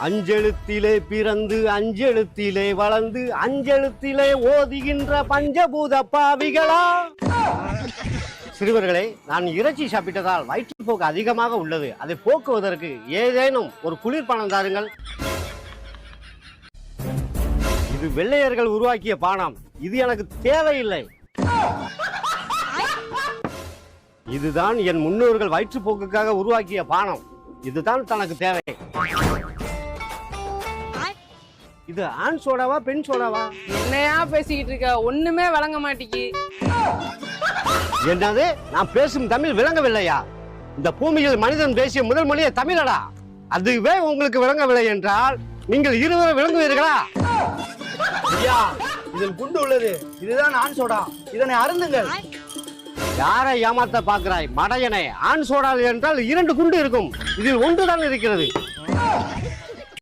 அஞ்செழுத்திலே பிறந்து அஞ்செழுத்திலே வளர்ந்து அஞ்செழுத்திலே ஓதுகின்ற பஞ்சபூத பாவிகளா. சிறுவர்களே, நான் இறைச்சி சாப்பிட்டதால் வயிற்றுப்போக்கு அதிகமாக உள்ளது. அதை போக்குவதற்கு ஏதேனும் ஒரு குளிர்பானம் தாருங்கள். இது வெள்ளையர்கள் உருவாக்கிய பானம். இது எனக்கு தேவையில்லை. இதுதான் என் முன்னோர்கள் வயிற்றுப்போக்குக்காக உருவாக்கிய பானம். இதுதான் தனக்கு தேவை. இது ஆண் சோடாவா பெண் சோடாவா? என்னையா பேசிக்கிட்டு இருக்க? ஒண்ணுமே விளங்க மாட்டேங்கி. என்னது? நான் பேசும் தமிழ் விளங்கவில்லையா? இந்த பூமியில் மனிதன் பேசிய முதல் மொழியே தமிழடா. அதுவே உங்களுக்கு விளங்கவில்லை என்றால் நீங்கள் இருவரும் விளங்குவீர்களா? ஐயா, இதில் குண்டு உள்ளது. இதுதான் ஆண் சோடா. இதனை அருந்துங்கள். யாரை ஏமாத்த பார்க்கிறாய் மடையனே? ஆண் சோடா என்றால் 2 குண்டு இருக்கும். இதில் ஒன்றுதான் இருக்கிறது.